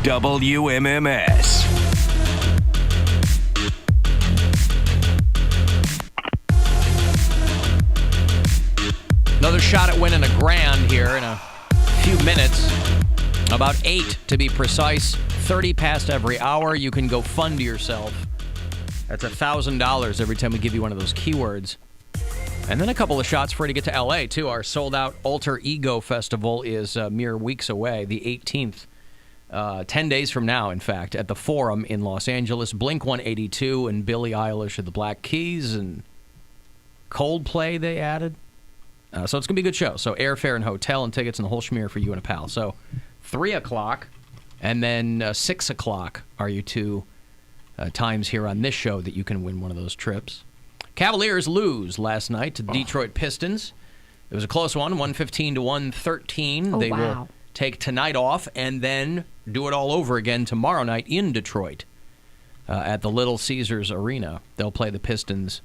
WMMS. Another shot at winning $1,000 here in a few minutes. About 8 to be precise. 30 past every hour. You can go fund yourself. That's $1,000 every time we give you one of those keywords. And then a couple of shots for you to get to L.A., too. Our sold-out Alter Ego Festival is mere weeks away, the 18th. 10 days from now, in fact, at the Forum in Los Angeles. Blink-182 and Billie Eilish at the Black Keys and Coldplay they added. So it's going to be a good show. So airfare and hotel and tickets and the whole schmear for you and a pal. So 3 o'clock and then 6 o'clock are your two times here on this show that you can win one of those trips. Cavaliers lose last night to the Detroit Pistons. It was a close one, 115 to 113. They will take tonight off and then do it all over again tomorrow night in Detroit at the Little Caesars Arena. They'll play the Pistons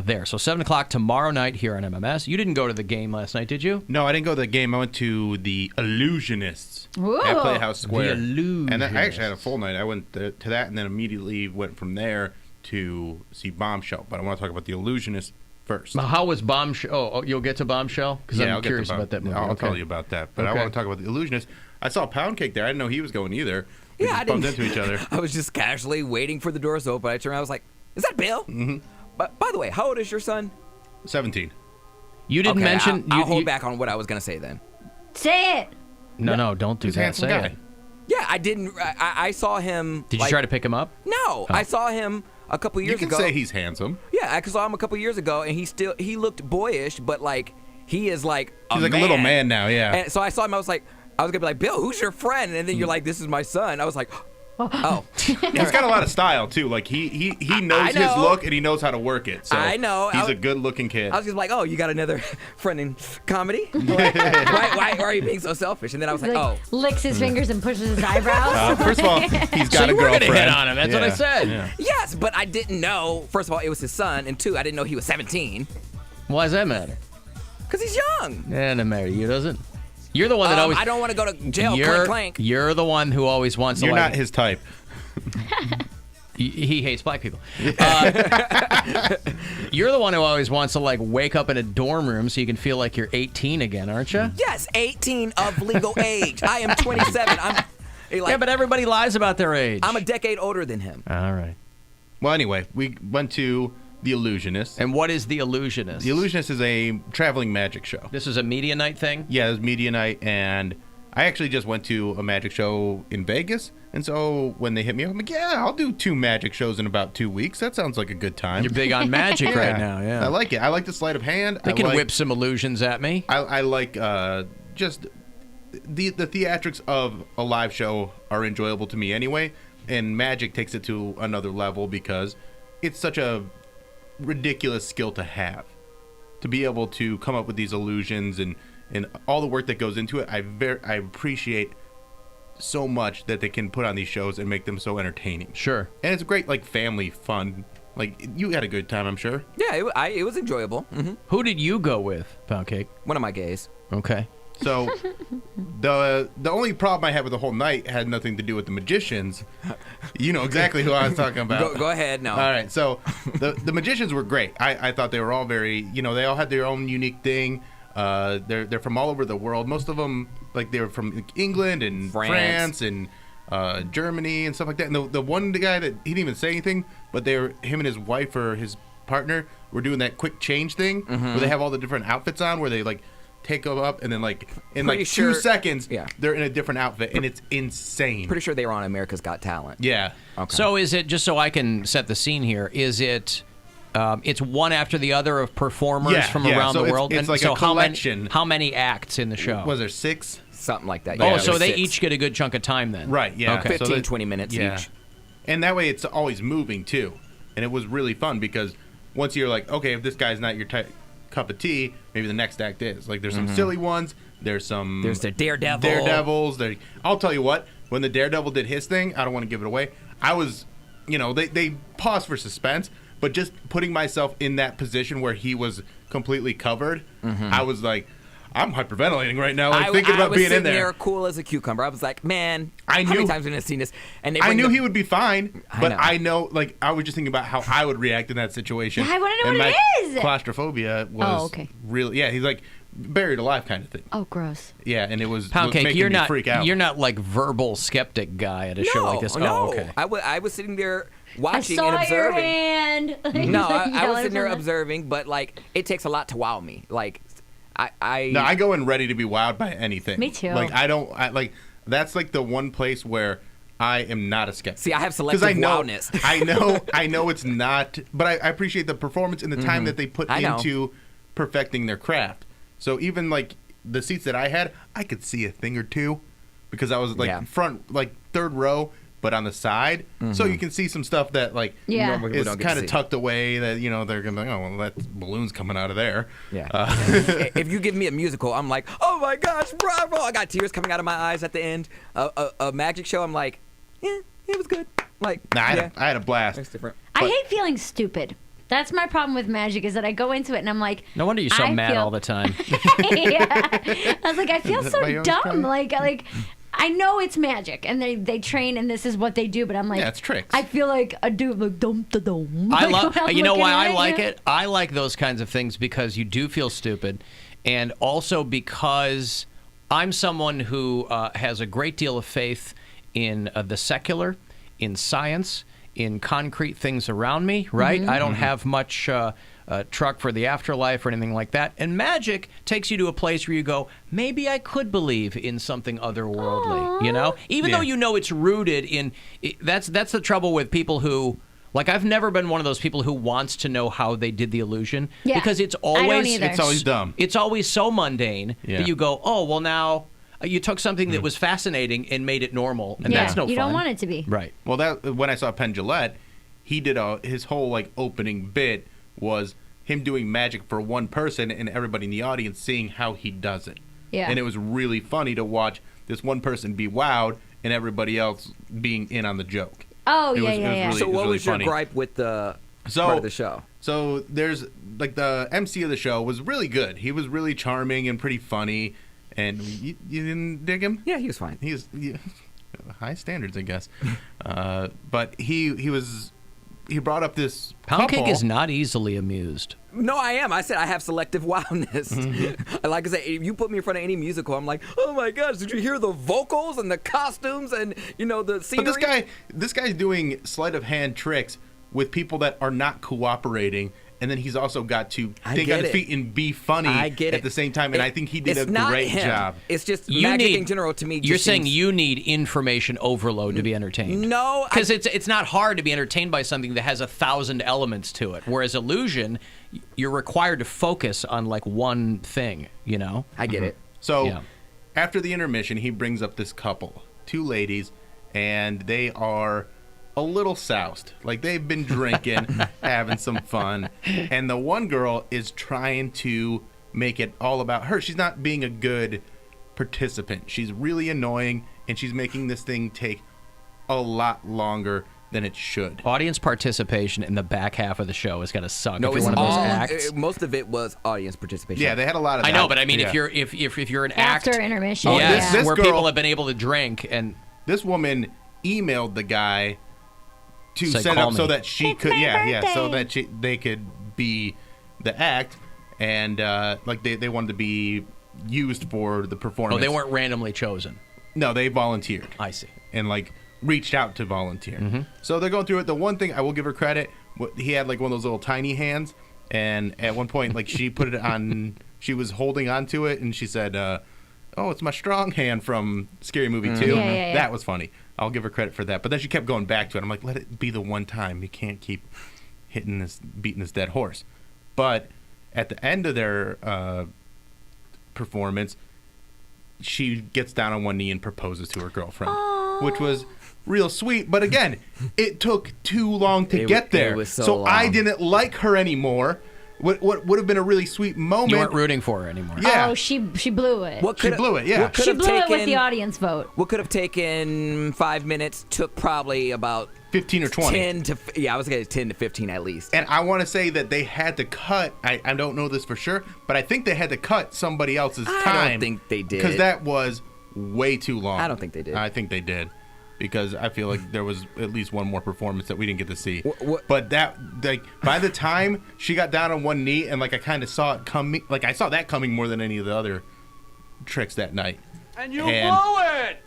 there. So 7 o'clock tomorrow night here on MMS. You didn't go to the game last night, did you? No, I didn't go to the game. I went to the Illusionists Ooh. at Playhouse Square. The Illusionists. And I actually had a full night. I went to that and then immediately went from there to see Bombshell. But I want to talk about the Illusionists first. How was Bombshell? Oh, you'll get to Bombshell? Because Yeah, I'm curious about that movie. I'll tell you about that. But I want to talk about the Illusionists. I saw Poundcake there. I didn't know he was going either. We just bumped into each other. I was just casually waiting for the doors to open. I turned around. I was like, "Is that Bill?" Mm-hmm. But by the way, how old is your son? 17. You didn't mention... I'll hold back on what I was going to say then. Say it. No, don't do He's a that. handsome Say guy. it. Yeah, I didn't. I saw him. Did you try to pick him up? No, I saw him a couple years ago. You can say he's handsome. Yeah, I saw him a couple years ago, and he looked boyish, but like he is like a He's like man. a little man now, yeah. And so I saw him. I was gonna be like, Bill, who's your friend? And then you're like, this is my son. I was like, oh. He's got a lot of style too. Like he knows his look and he knows how to work it. So I know. He's a good-looking kid. I was just like, oh, you got another friend in comedy? Why are you being so selfish? And then I was like, licks his fingers and pushes his eyebrows. First of all, he's got a you were girlfriend. gonna hit on him. That's what I said. Yeah. yes, but I didn't know. First of all, it was his son, and 2, I didn't know he was 17 Why does that matter? because he's young. Yeah, no matter. You doesn't. You're the one that always... I don't want to go to jail. Clank, clank. You're the one who always wants to... You're not his type. He hates black people. You're the one who always wants to wake up in a dorm room so you can feel like you're 18 again, aren't you? Yes, 18 of legal age. I am 27. Yeah, but everybody lies about their age. I'm a decade older than him. All right. Well, anyway, we went to The Illusionists. And what is The Illusionists? The Illusionists is a traveling magic show. This is a media night thing? Yeah, it was media night, and I actually just went to a magic show in Vegas. And so when they hit me up, I'm like, yeah, I'll do 2 magic shows in about 2 weeks. That sounds like a good time. You're big on magic right now, yeah. I like it. I like the sleight of hand. They can whip some illusions at me. I like just the theatrics of a live show are enjoyable to me anyway. And magic takes it to another level because it's such a ridiculous skill to have. To be able to come up with these illusions and all the work that goes into it, I appreciate so much that they can put on these shows and make them so entertaining. Sure. And it's a great family fun. You had a good time, I'm sure. Yeah, it was enjoyable. Mm-hmm. Who did you go with, Poundcake? One of my gays. Okay. So the only problem I had with the whole night had nothing to do with the magicians. You know exactly who I was talking about. Go ahead. No. All right. So the magicians were great. I thought they were all very, they all had their own unique thing. They're from all over the world. Most of them, they were from England and France and Germany and stuff like that. And the one guy that he didn't even say anything, but him and his wife or his partner were doing that quick change thing where they have all the different outfits on, where they take them up and then in 2 seconds they're in a different outfit, and it's insane. Pretty sure they were on America's Got Talent. Yeah. Okay. So is it, just so I can set the scene here, is it... it's one after the other of performers from around the world. It's so a collection. How many acts in the show? Was there 6? Something like that. Yeah, so they each get a good chunk of time then. Right, yeah. Okay. 15, 20 minutes each. And that way it's always moving too. And it was really fun because once you're like, okay, if this guy's not your cup of tea, maybe the next act is. There's some silly ones. There's the Daredevil. Daredevils. I'll tell you what, when the Daredevil did his thing, I don't want to give it away. I was, they paused for suspense. But just putting myself in that position where he was completely covered, I was like, I'm hyperventilating right now, like I thinking about was being in sitting there. cool as a cucumber. I was like, man, I how many knew- times have we seen this? And I knew he would be fine, I but know. I know, like, I was just thinking about how I would react in that situation. Yeah, I wanna know and what it my is. claustrophobia was okay. really, yeah, he's like buried alive kind of thing. Oh, gross. Yeah, and it was Poundcake, making you're me not freak out. you're not like verbal skeptic guy at a show like this. No, Oh, okay. I was sitting there I watching saw and your observing. hand. No, I was Yelling sitting there from the- observing, but like it takes a lot to wow me. Like No, I go in ready to be wowed by anything. Me too. Like that's like the one place where I am not a skeptic. See, I have selective I know, wowness. I know it's not, but I appreciate the performance and the time that they put I know. into perfecting their craft. So even like the seats that I had, I could see a thing or two because I was like Yeah. front, like third row, but on the side, so you can see some stuff that like Yeah. Normal people is don't get to kind of see. tucked away. That they're gonna be like, oh well, that balloon's coming out of there. Yeah. If you give me a musical, I'm like, oh my gosh, bravo! I got tears coming out of my eyes at the end. A magic show, I'm like, yeah, it was good. Like, Nah, yeah, I had a blast. it's different. I But- hate feeling stupid. That's my problem with magic is that I go into it and I'm like, No wonder you're so I mad feel- all the time. yeah. I was like, I feel Is that why you so always dumb. cry? Like I know it's magic and they train and this is what they do, but I'm like, Yeah, it's tricks. I feel like a dude like dum da dum. I Like, love. when I'm You know looking why at I like yeah. it? I like those kinds of things because you do feel stupid, and also because I'm someone who has a great deal of faith in the secular, in science, in concrete things around me. Right? I don't have much truck for the afterlife or anything like that. And magic takes you to a place where you go, maybe I could believe in something otherworldly. You know, even Yeah. though you know it's rooted in. That's the trouble with people who. Like, I've never been one of those people who wants to know how they did the illusion. Yeah. Because it's I don't always either. It's always dumb. It's always so mundane Yeah. that you go, oh, well, now you took something that was fascinating and made it normal, and Yeah, that's no you fun. don't want it to be. Right. Well, that when I saw Penn Jillette, he did his whole like opening bit was him doing magic for one person and everybody in the audience seeing how he does it. Yeah. And it was really funny to watch this one person be wowed and everybody else being in on the joke. Oh, It yeah, was- it yeah, was yeah. really- So, what really was your funny. gripe with the So- part of the show? So there's like the MC of the show was really good. He was really charming and pretty funny. And you didn't dig him? Yeah, he was fine. He's high standards, I guess. But he brought up this Poundcake couple. is not easily amused. No, I am. I said I have selective wowness. Like I said, if you put me in front of any musical, I'm like, oh my gosh, did you hear the vocals and the costumes and the scenery? But this guy's doing sleight of hand tricks with people that are not cooperating, and then he's also got to I think get on his it. feet and be funny I get at it. the same time. And I think he did It's a not great him. job. It's just You magic need- in general to me. You're just saying seems- you need information overload to be entertained. No, Because it's not hard to be entertained by something that has 1,000 elements to it. Whereas illusion, you're required to focus on like one thing, you know? I get it. So Yeah. after the intermission, he brings up this couple, two ladies, and they are a little soused. Like they've been drinking, having some fun. And the one girl is trying to make it all about her. She's not being a good participant. She's really annoying, and she's making this thing take a lot longer than it should. Audience participation in the back half of the show is going to suck No, if it's you're one of those all. acts. Most of it was audience participation. Yeah, they had a lot of I that. know, but I mean, Yeah. if you're an After act, intermission. Oh, yes, this where girl- people have been able to drink and This woman emailed the guy to Said, set "Call up so me." that she It's could, my so birthday. that they could be the act, and like they wanted to be used for the performance. oh, they weren't randomly chosen. No, they volunteered I see. and like reached out to volunteer. Mm-hmm. So they're going through it. The one thing I will give her credit, he had like one of those little tiny hands, and at one point like she put it on, she was holding onto it, and she said, "Oh, it's my strong hand from Scary Movie 2." Yeah, yeah, yeah. That was funny. I'll give her credit for that. But then she kept going back to it. I'm like, let it be the one time. You can't keep beating this dead horse. But at the end of their performance, she gets down on one knee and proposes to her girlfriend, which was real sweet. But again, it took too long to It get there. was so I long. didn't like her anymore. what would have been a really sweet moment. You weren't rooting for her anymore. Yeah. Oh, she blew it. She blew it, yeah. She blew it with the audience vote. What could have taken 5 minutes took probably about 15 or 20. 10 to I was going to 10 to 15 at least. And I want to say that they had to cut. I don't know this for sure, but I think they had to cut somebody else's time. I don't think they did. Because that was way too long. I don't think they did. I think they did. Because I feel like there was at least one more performance that we didn't get to see. What? But that, like, by the time she got down on one knee and, like, I kind of saw it coming, like, I saw that coming more than any of the other tricks that night. And you blow it!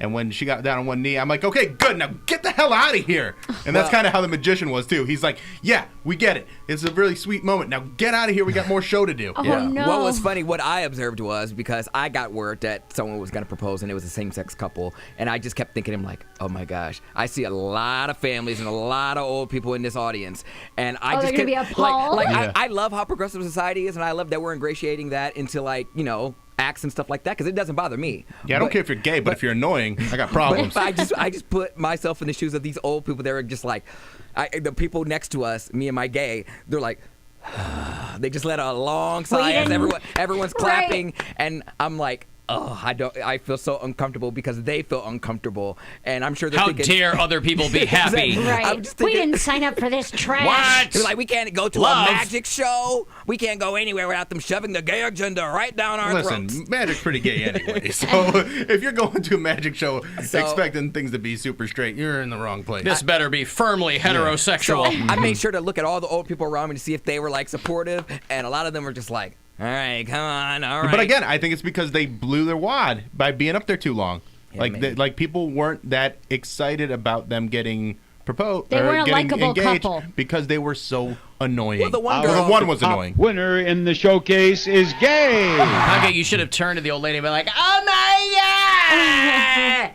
And when she got down on one knee, I'm like, okay, good, now get the hell out of here. And that's kind of how the magician was, too. He's like, yeah, we get it. It's a really sweet moment. Now get out of here. We got more show to do. Oh, no. What was funny, what I observed was, because I got word that someone was going to propose and it was a same-sex couple, and I just kept thinking, I'm like, oh my gosh, I see a lot of families and a lot of old people in this audience. And I just they're going to be appalled? I love how progressive society is, and I love that we're ingratiating that into, like, you know, acts and stuff like that, because it doesn't bother me. Yeah, I don't care if you're gay, but if you're annoying, I got problems. But I just put myself in the shoes of these old people that are just like, the people next to us, me and my gay, they're like, they just let a long sigh as everyone's clapping, and I'm like, oh, I feel so uncomfortable because they feel uncomfortable, and I'm sure they're thinking, how dare other people be happy? Right. I'm just We thinking, didn't sign up for this trash. What? they're like, we can't go to Love. a magic show. We can't go anywhere without them shoving the gay agenda right down our Listen, throats. magic's pretty gay anyway. So if you're going to a magic show expecting things to be super straight, you're in the wrong place. This better be firmly heterosexual. So I made sure to look at all the old people around me to see if they were like supportive, and a lot of them were just like, all right, come on, all right. But again, I think it's because they blew their wad by being up there too long. Yeah, Like people weren't that excited about them getting proposed. They weren't a getting likable engaged couple. because they were so annoying. Well, the one Well, girl- the one was annoying. Winner in the showcase is gay. Okay, you should have turned to the old lady and been like, oh my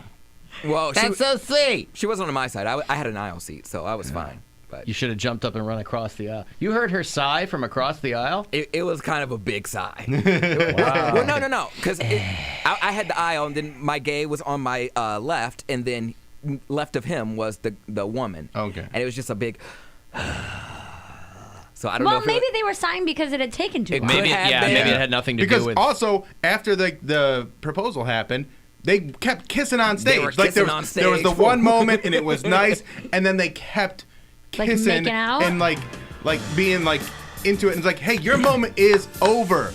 God! well, That's so sweet. she wasn't on my side. I had an aisle seat, so I was fine. But You should have jumped up and run across the aisle. You heard her sigh from across the aisle? it was kind of a big sigh. Well, no, because I had the aisle, and then my gay was on my left, and then left of him was the woman. Okay. And it was just a big. So I don't know. Well, If maybe they were signed because it had taken too long. Could have been. Maybe it had nothing to Because do with. also after the proposal happened, they kept kissing on stage. They were like kissing there, on there was the stage. one moment and it was nice, and then they kept Like kissing making out? and like being like into it. And it's like, hey, your moment is over.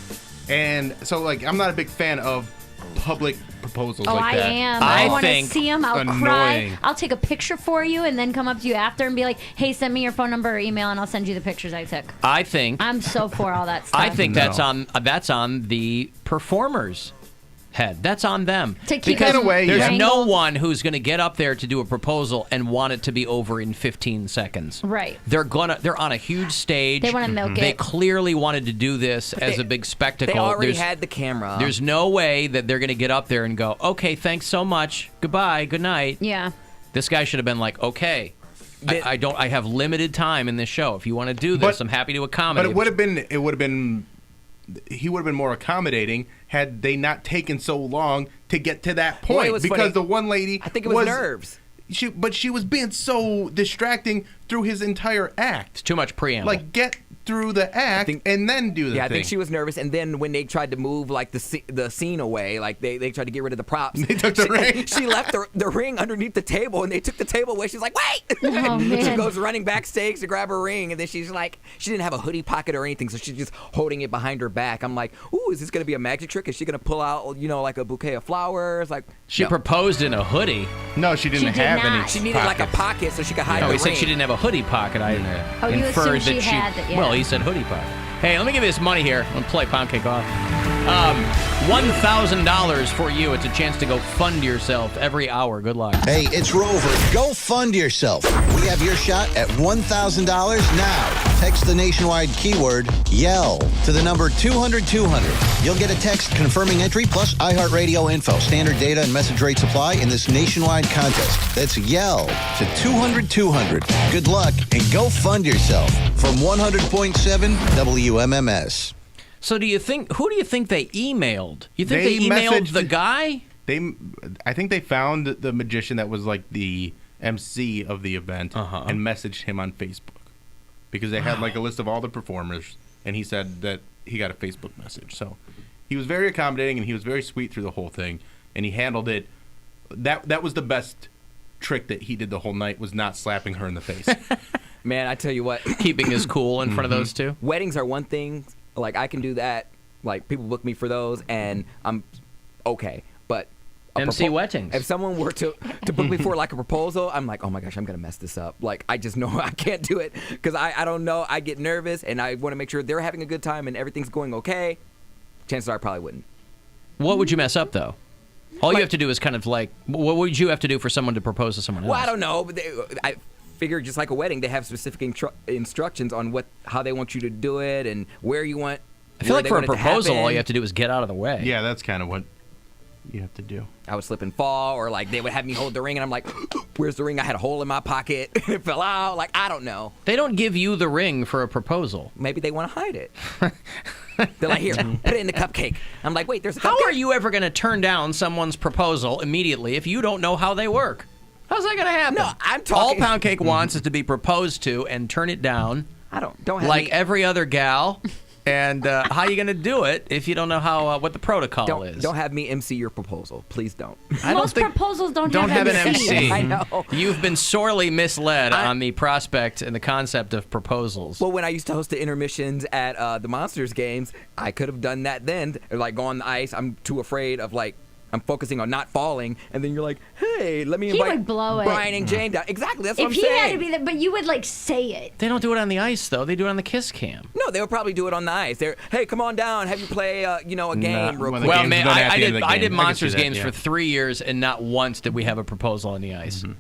And so like I'm not a big fan of public proposals Oh, like I that. am. I I want to think see him. I'll annoying. cry. I'll take a picture for you and then come up to you after and be like, hey, send me your phone number or email and I'll send you the pictures I took. I think. I'm so for all that stuff. I think No. that's on the performers' head. That's on them. To keep because In a way, there's yeah. no one who's going to get up there to do a proposal and want it to be over in 15 seconds. Right. They're on a huge stage. They wanna milk They it. clearly wanted to do this as a big spectacle. They already There's- had the camera. There's no way that they're going to get up there and go, okay, thanks so much. Goodbye. Good night. Yeah. This guy should have been like, okay, I have limited time in this show. If you want to do this, But- I'm happy to But accommodate. he would have been more accommodating had they not taken so long to get to that Well, it point. was Because funny. the one lady, I think it was nerves. She was being so distracting through his entire act. Too much preamble. Like get through the act and then do the Yeah, thing. I think she was nervous, and then when they tried to move like the scene away, like they tried to get rid of the props. They took the ring. She left the ring underneath the table, and they took the table away. She's like, "Wait!" Oh, She man. goes running backstage to grab her ring, and then she's like, she didn't have a hoodie pocket or anything, so she's just holding it behind her back. I'm like, "Ooh, is this gonna be a magic trick? Is she gonna pull out, like a bouquet of flowers?" Like she no. proposed in a hoodie. No, she didn't She did have any. not. She needed like a pocket so she could hide No, the he ring. said she didn't have a hoodie pocket. I Oh, you inferred assumed that she had that, yeah. Well, he said hoodie pocket. Hey, let me give you this money here. I'm going to play Poundcake off. $1,000 for you. It's a chance to go fund yourself every hour. Good luck. Hey, it's Rover. Go fund yourself. We have your shot at $1,000 now. Text the nationwide keyword YELL to the number 200-200. You'll get a text confirming entry plus iHeartRadio info. Standard data and message rate supply in this nationwide contest. That's YELL to 200-200. Good luck and go fund yourself from 100.7 WMMS. So who do you think they emailed? You think They they emailed messaged- the guy? I think they found the magician that was like the MC of the event Uh-huh. and messaged him on Facebook because they had like a list of all the performers and he said that he got a Facebook message. So he was very accommodating, and he was very sweet through the whole thing, and he handled it. That was the best trick that he did the whole night, was not slapping her in the face. Man, I tell you what, Keeping his cool in front of those two. weddings are one thing. Like, I can do that. Like, people book me for those, and I'm okay. But MC weddings. If someone were to book me for like a proposal, I'm like, oh my gosh, I'm gonna mess this up. Like, I just know I can't do it because I don't know. I get nervous, and I want to make sure they're having a good time and everything's going okay. Chances are I probably wouldn't. What would you mess up though? All you have to do is kind of like, what would you have to do for someone to propose to someone else? Well, I don't know, but I figure just like a wedding, they have specific instructions on how they want you to do it and where you want. I feel like for a want it to proposal, all happen. you have to do is get out of the way. Yeah, that's kind of what you have to do. I would slip and fall, or like they would have me hold the ring, and I'm like, "Where's the ring?" I had a hole in my pocket, and it fell out. Like, I don't know. They don't give you the ring for a proposal. Maybe they want to hide it. They're like, "Here, put it in the cupcake." I'm like, "Wait, there's a cupcake." How are you ever going to turn down someone's proposal immediately if you don't know how they work? How's that going to happen? No, I'm All talking. Poundcake wants is to be proposed to and turn it down I don't have like me, every other gal. And how are you going to do it if you don't know how what the protocol is? don't have me MC your proposal, please don't. I don't Most think- proposals don't have an MC. MC. I know. You've been sorely misled on the prospect and the concept of proposals. Well, when I used to host the intermissions at the Monsters games, I could have done that then. Like, go on the ice. I'm too afraid of, like, I'm focusing on not falling. And then you're like, hey, let me He invite would blow it. Brian and Jane down. Exactly. That's what If I'm he saying. had to be there, but you would like say it. They don't do it on the ice, though. They do it on the kiss cam. No, they would probably do it on the ice. They're, hey, come on down. Have you play, a game real when quick. the Well, game's man, done at I the end of did the I game. did I can Monsters see that, games yeah. for 3 years, and not once did we have a proposal on the ice. Mm-hmm.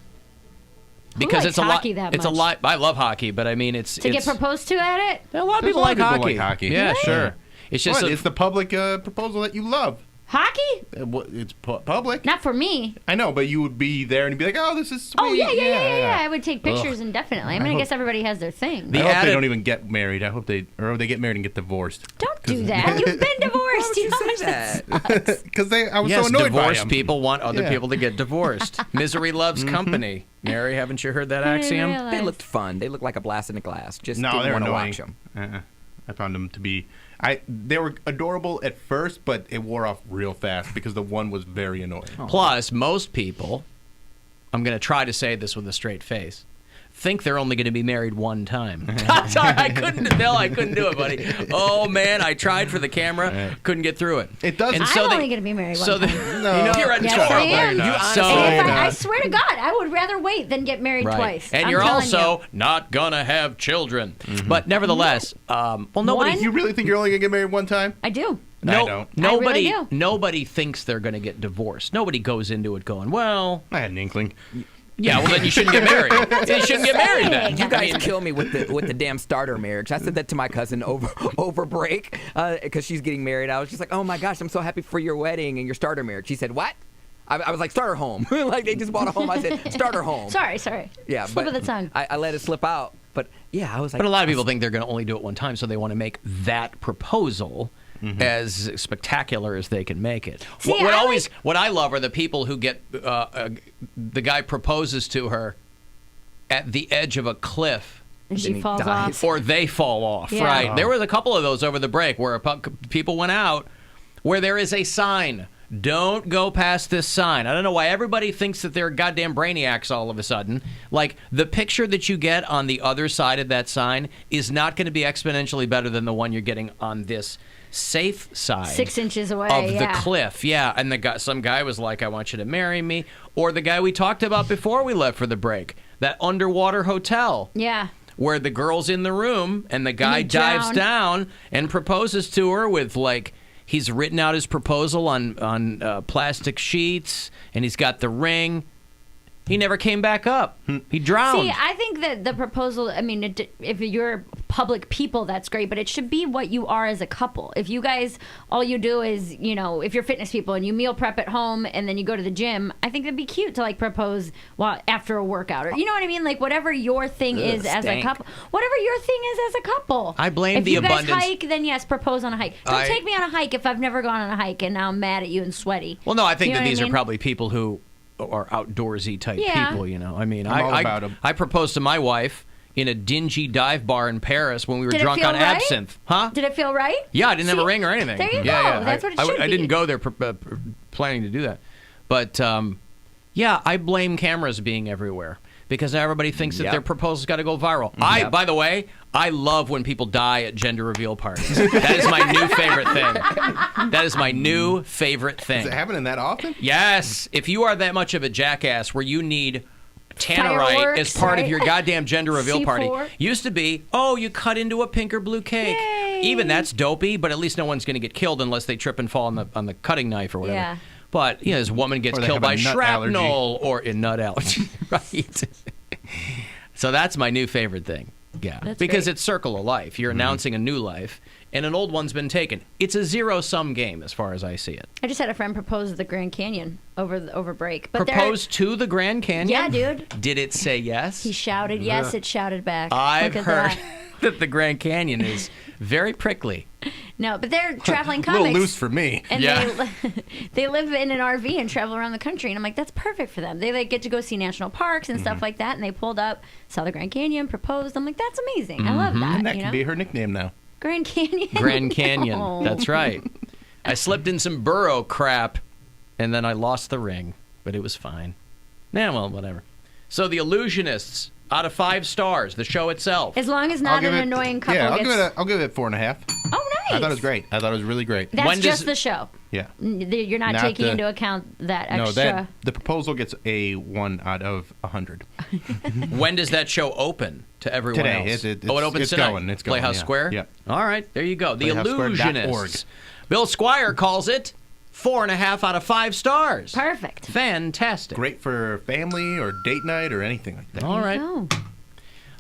Because likes it's a lot. hockey that It's a much? lot. I love hockey, but I mean, it's To get proposed to at it? A lot of There's people a lot like of people hockey. like hockey. Yeah, Really? sure. It's just It's the public proposal that you love. Hockey? It's public. Not for me. I know, but you would be there and be like, "Oh, this is sweet." Oh, yeah. I would take pictures Ugh. indefinitely. I mean, I guess everybody has their thing. The I hope added- they don't even get married. I hope they get married and get divorced. Don't do that. You've been divorced. You know how much that sucks. Because I was yes, so annoyed by divorced them. people want other Yeah. people to get divorced. Misery loves company. Mary, haven't you heard that axiom? realize. They looked fun. They looked like a blast in a glass. Just No, didn't they're want to annoying. watch them. I found them to be. They were adorable at first, but it wore off real fast because the one was very annoying. Plus, most people, I'm going to try to say this with a straight face, think they're only going to be married one time. Sorry, I couldn't do it, buddy. Oh, man, I tried for the camera, couldn't get through it. It does. And I'm so only they- going to be married one so time. No. you're in Yes, trouble. I am. You honestly- so, And if not. I swear to God, I would rather wait than get married right. twice. And I'm you're telling also you. not going to have children. But nevertheless, well, nobody... One? You really think you're only gonna get married one time? I do. I don't. Nobody, I really do. nobody thinks they're going to get divorced. Nobody goes into it going, well, I had an inkling. yeah, well then you shouldn't get married. You shouldn't get married then. You guys kill me with the damn starter marriage. I said that to my cousin over break because she's getting married. I was just like, oh my gosh, I'm so happy for your wedding and your starter marriage. She said, what? I was like, starter home. Like they just bought a home. I said, starter home. Sorry. Yeah, Slip but of the tongue. I let it slip out. But yeah, I was like, But a lot of people think they're going to only do it one time, so they want to make that proposal as spectacular as they can make it. See, What I love are the people who get the guy proposes to her at the edge of a cliff, And she he falls dies. off. or they fall off. Yeah. Right? There was a couple of those over the break where people went out where there is a sign. Don't go past this sign. I don't know why everybody thinks that they're goddamn brainiacs all of a sudden. Like, the picture that you get on the other side of that sign is not going to be exponentially better than the one you're getting on this safe side 6 inches away. of the yeah. cliff. Yeah, and some guy was like, I want you to marry me. Or the guy we talked about before we left for the break, that underwater hotel Yeah. where the girl's in the room and the guy he dives drowned. down and proposes to her with, like, he's written out his proposal on plastic sheets, and he's got the ring. He never came back up. He drowned. See, I think that the proposal, I mean, if you're public people, that's great, but it should be what you are as a couple. If you guys, all you do is, if you're fitness people and you meal prep at home and then you go to the gym, I think it'd be cute to, like, propose after a workout. Or, you know what I mean? Like, whatever your thing is as a stank. couple. Whatever your thing is as a couple. I blame the If you guys abundance- hike, then yes, propose on a hike. Don't take me on a hike if I've never gone on a hike and now I'm mad at you and sweaty. Well, no, I think You know that what these I are mean? probably people who are outdoorsy type Yeah. people, I mean, I'm all about 'em. I proposed to my wife in a dingy dive bar in Paris when we were Did it drunk feel on right? absinthe. Huh? Did it feel right? Yeah, I didn't have a See? ring or anything. There you yeah, go. Yeah. That's what it should I be. didn't go there planning to do that. But, yeah, I blame cameras being everywhere because now everybody thinks that their proposal's got to go viral. By the way, I love when people die at gender reveal parties. That is my new favorite thing. That is my new favorite thing. Is it happening that often? Yes. If you are that much of a jackass where you need tannerite Fireworks, as part of right? your goddamn gender reveal party. C4. Used to be, you cut into a pink or blue cake. Yay. Even that's dopey, but at least no one's going to get killed unless they trip and fall on the cutting knife or whatever. Yeah. But, this woman gets Or they killed have a by nut shrapnel allergy. or a nut allergy. Right. So that's my new favorite thing. Yeah. That's because great. it's circle of life. You're announcing a new life, and an old one's been taken. It's a zero-sum game as far as I see it. I just had a friend propose at the Grand Canyon over break. But Proposed to the Grand Canyon? Yeah, dude. Did it say yes? He shouted yes, it shouted back. I've Look at heard that. that the Grand Canyon is very prickly. No, but they're traveling A comics. little loose for me. And Yeah. they live in an RV and travel around the country, and I'm like, that's perfect for them. They get to go see national parks and Mm-hmm. stuff like that, and they pulled up, saw the Grand Canyon, proposed. I'm like, that's amazing. I love that. And that you can know? be her nickname now. Grand Canyon. Grand Canyon. Oh. That's right. I slipped in some burrow crap, and then I lost the ring, but it was fine. Yeah, well, whatever. So the Illusionists, out of 5 stars, the show itself. As long as not an annoying couple Yeah, gets. I'll give it 4.5. Oh, nice. I thought it was great. I thought it was really great. That's When does- just the show. Yeah. You're not Not taking the- into account that No, extra. the proposal gets a 1 out of 100. When does that show open to everyone Today. else? It It opens it's tonight. going. It's going. Playhouse yeah. Square? Yep. All right, there you go. The PlayhouseSquare.org. Illusionists. Bill Squire calls it 4.5 out of 5 stars. Perfect. Fantastic. Great for family or date night or anything like that. All right. Oh.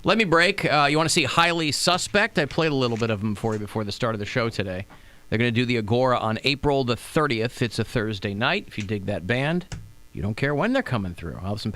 Let me break. You want to see Highly Suspect? I played a little bit of them for you before the start of the show today. They're going to do the Agora on April the 30th. It's a Thursday night. If you dig that band, you don't care when they're coming through. I'll have some